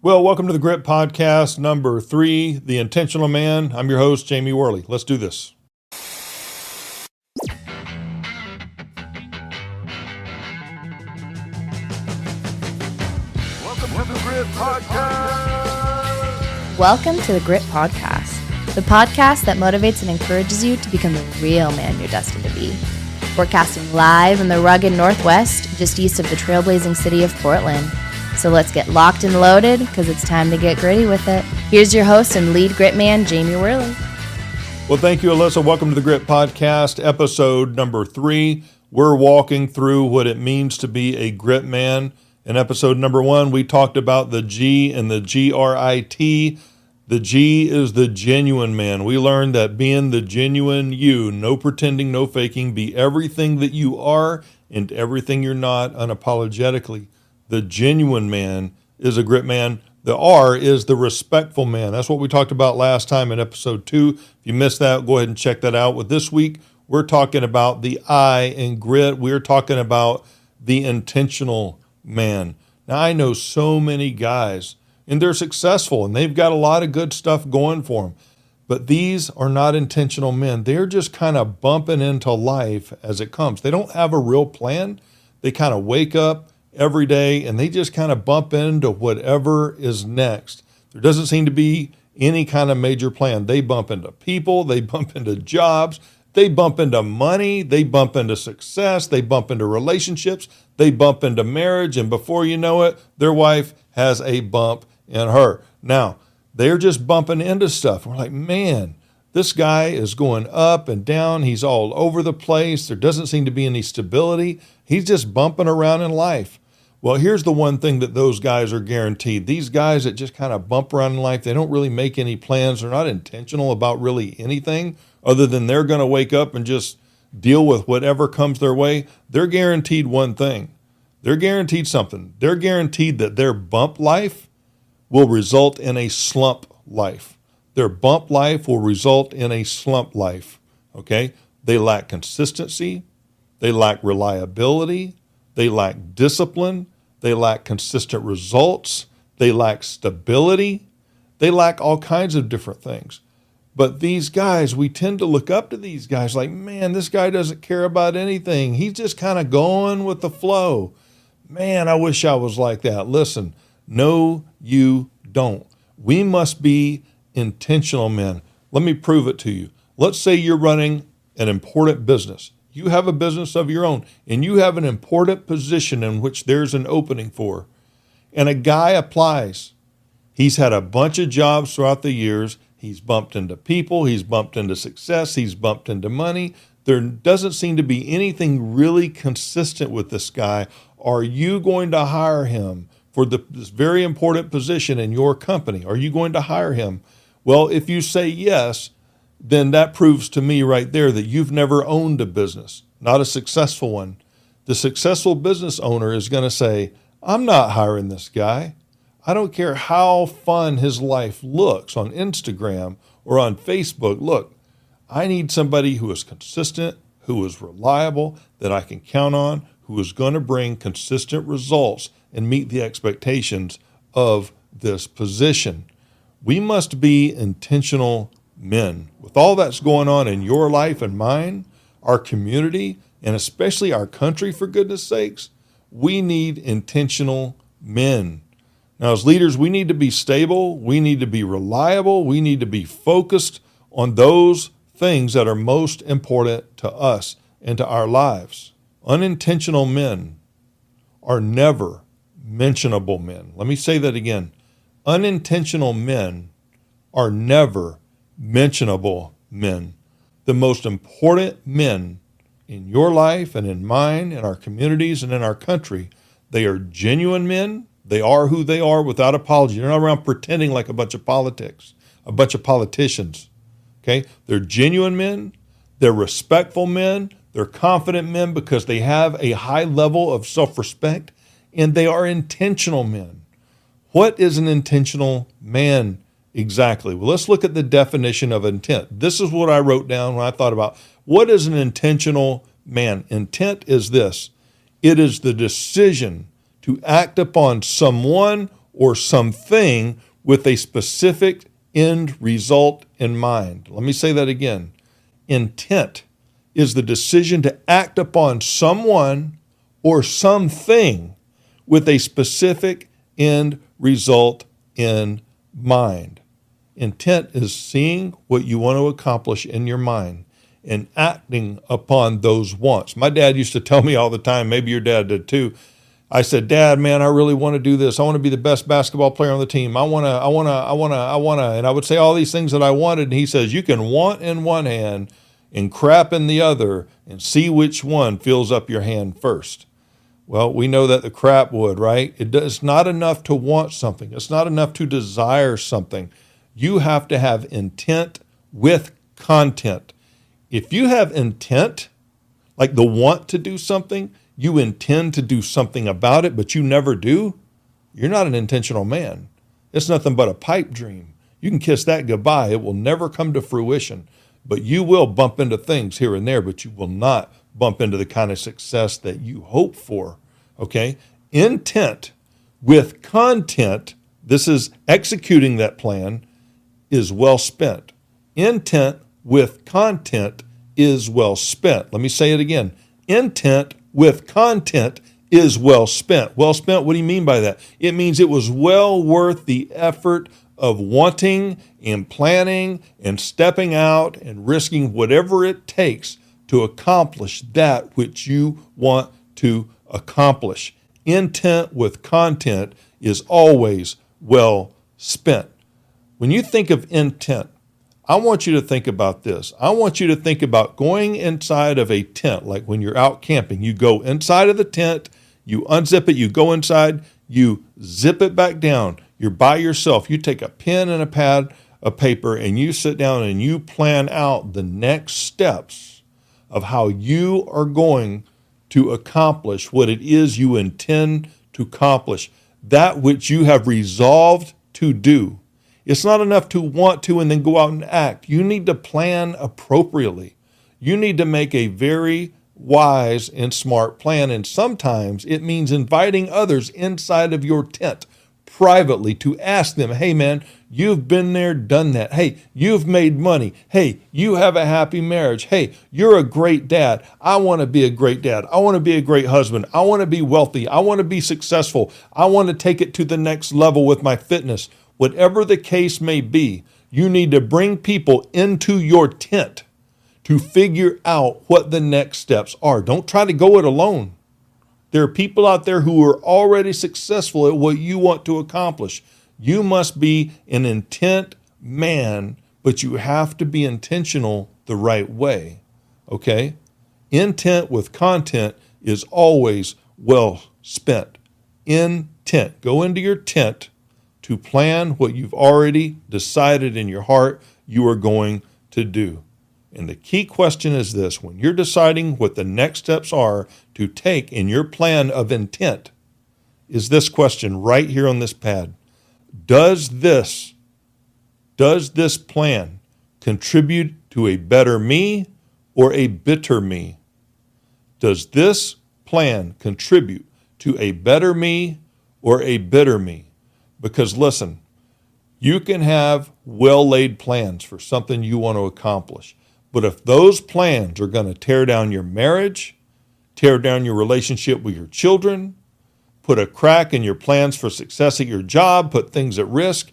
Well, welcome to the Grit Podcast number 3, The Intentional Man. I'm your host, Jamie Worley. Let's do this. Welcome to the Grit Podcast. Welcome to the Grit Podcast, the podcast that motivates and encourages you to become the real man you're destined to be. Broadcasting live in the rugged Northwest, just east of the trailblazing city of Portland. So let's get locked and loaded, because it's time to get gritty with it. Here's your host and lead grit man, Jamie Worley. Well, thank you, Alyssa. Welcome to the Grit Podcast, episode number 3. We're walking through what it means to be a grit man. In episode number 1, we talked about the G and the G-R-I-T. The G is the genuine man. We learned that being the genuine you, no pretending, no faking, be everything that you are and everything you're not unapologetically. The genuine man is a grit man. The R is the respectful man. That's what we talked about last time in episode 2. If you missed that, go ahead and check that out. With this week, we're talking about the I in grit. We're talking about the intentional man. Now, I know so many guys, and they're successful, and they've got a lot of good stuff going for them. But these are not intentional men. They're just kind of bumping into life as it comes. They don't have a real plan. They kind of wake up every day, and they just kind of bump into whatever is next. There doesn't seem to be any kind of major plan. They bump into people, they bump into jobs, they bump into money, they bump into success, they bump into relationships, they bump into marriage, and before you know it, their wife has a bump in her. Now, they're just bumping into stuff. We're like, man, this guy is going up and down. He's all over the place. There doesn't seem to be any stability. He's just bumping around in life. Well, here's the one thing that those guys are guaranteed. These guys that just kind of bump around in life, they don't really make any plans. They're not intentional about really anything other than they're going to wake up and just deal with whatever comes their way. They're guaranteed one thing. They're guaranteed something. They're guaranteed that their bump life will result in a slump life. Their bump life will result in a slump life, okay? They lack consistency. They lack reliability. They lack discipline. They lack consistent results. They lack stability. They lack all kinds of different things. But these guys, we tend to look up to these guys like, man, this guy doesn't care about anything. He's just kind of going with the flow. Man, I wish I was like that. Listen, no, you don't. We must be intentional men. Let me prove it to you. Let's say you're running an important business. You have a business of your own, and you have an important position in which there's an opening for. And a guy applies. He's had a bunch of jobs throughout the years. He's bumped into people. He's bumped into success. He's bumped into money. There doesn't seem to be anything really consistent with this guy. Are you going to hire him for this very important position in your company? Are you going to hire him? Well, if you say yes, then that proves to me right there that you've never owned a business, not a successful one. The successful business owner is going to say, I'm not hiring this guy. I don't care how fun his life looks on Instagram or on Facebook. Look, I need somebody who is consistent, who is reliable, that I can count on, who is going to bring consistent results and meet the expectations of this position. We must be intentional men. With all that's going on in your life and mine, our community, and especially our country, for goodness sakes, we need intentional men. Now, as leaders, we need to be stable. We need to be reliable. We need to be focused on those things that are most important to us and to our lives. Unintentional men are never mentionable men. Let me say that again. Unintentional men are never mentionable men. The most important men in your life and in mine, in our communities and in our country, they are genuine men. They are who they are without apology. They're not around pretending like a bunch of politicians. Okay? They're genuine men. They're respectful men. They're confident men because they have a high level of self-respect, and they are intentional men. What is an intentional man exactly? Well, let's look at the definition of intent. This is what I wrote down when I thought about what is an intentional man. Intent is this. It is the decision to act upon someone or something with a specific end result in mind. Let me say that again. Intent is the decision to act upon someone or something with a specific end result in mind. Intent is seeing what you want to accomplish in your mind and acting upon those wants. My dad used to tell me all the time, maybe your dad did too. I said, Dad, man, I really want to do this. I want to be the best basketball player on the team. I want to. And I would say all these things that I wanted. And he says, you can want in one hand and crap in the other and see which one fills up your hand first. Well, we know that the crap would, right? It's not enough to want something. It's not enough to desire something. You have to have intent with content. If you have intent, like the want to do something, you intend to do something about it, but you never do, you're not an intentional man. It's nothing but a pipe dream. You can kiss that goodbye. It will never come to fruition, but you will bump into things here and there, but you will not bump into the kind of success that you hope for, okay? Intent with content, this is executing that plan, is well spent. Intent with content is well spent. Let me say it again. Intent with content is well spent. Well spent, what do you mean by that? It means it was well worth the effort of wanting and planning and stepping out and risking whatever it takes to accomplish that which you want to accomplish. Intent with content is always well spent. When you think of intent, I want you to think about this. I want you to think about going inside of a tent, like when you're out camping. You go inside of the tent, you unzip it, you go inside, you zip it back down. You're by yourself. You take a pen and a pad of paper and you sit down and you plan out the next steps of how you are going to accomplish what it is you intend to accomplish, that which you have resolved to do. It's not enough to want to and then go out and act. You need to plan appropriately. You need to make a very wise and smart plan. And sometimes it means inviting others inside of your tent privately to ask them, hey man, you've been there, done that. Hey, you've made money. Hey, you have a happy marriage. Hey, you're a great dad. I want to be a great dad. I want to be a great husband. I want to be wealthy. I want to be successful. I want to take it to the next level with my fitness. Whatever the case may be, you need to bring people into your tent to figure out what the next steps are. Don't try to go it alone. There are people out there who are already successful at what you want to accomplish. You must be an intent man, but you have to be intentional the right way, okay? Intent with content is always well spent. Intent. Go into your tent to plan what you've already decided in your heart you are going to do. And the key question is this: when you're deciding what the next steps are to take in your plan of intent, is this question right here on this pad. Does this plan contribute to a better me or a bitter me? Does this plan contribute to a better me or a bitter me? Because listen, you can have well-laid plans for something you want to accomplish. But if those plans are going to tear down your marriage, tear down your relationship with your children, put a crack in your plans for success at your job, put things at risk,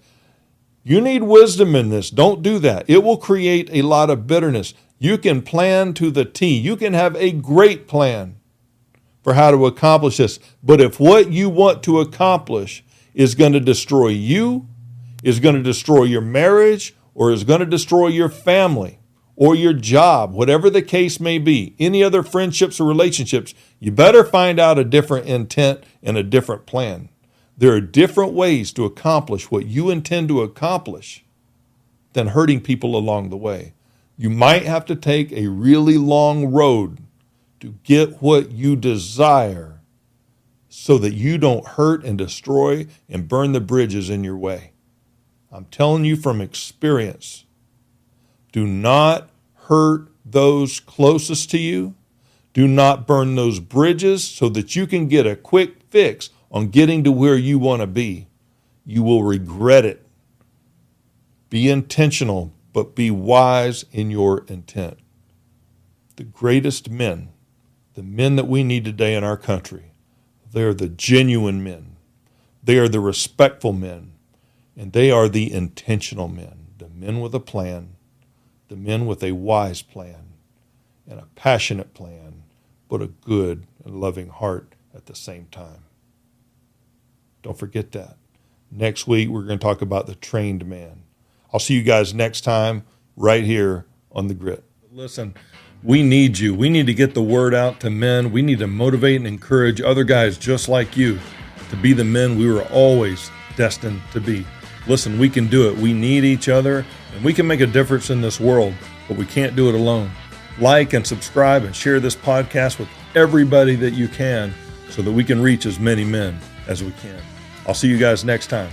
you need wisdom in this. Don't do that. It will create a lot of bitterness. You can plan to the T. You can have a great plan for how to accomplish this. But if what you want to accomplish is going to destroy you, is going to destroy your marriage, or is going to destroy your family or your job, whatever the case may be, any other friendships or relationships, you better find out a different intent and a different plan. There are different ways to accomplish what you intend to accomplish than hurting people along the way. You might have to take a really long road to get what you desire so that you don't hurt and destroy and burn the bridges in your way. I'm telling you from experience, do not hurt those closest to you. Do not burn those bridges so that you can get a quick fix on getting to where you want to be. you will regret it. Be intentional, but be wise in your intent. The greatest men, the men that we need today in our country, they are the genuine men. They are the respectful men, and they are the intentional men, the men with a plan, the men with a wise plan and a passionate plan, but a good and loving heart at the same time. Don't forget that. Next week, we're going to talk about the trained man. I'll see you guys next time right here on The Grit. Listen, we need you. We need to get the word out to men. We need to motivate and encourage other guys just like you to be the men we were always destined to be. Listen, we can do it. We need each other, and we can make a difference in this world, but we can't do it alone. Like and subscribe and share this podcast with everybody that you can so that we can reach as many men as we can. I'll see you guys next time.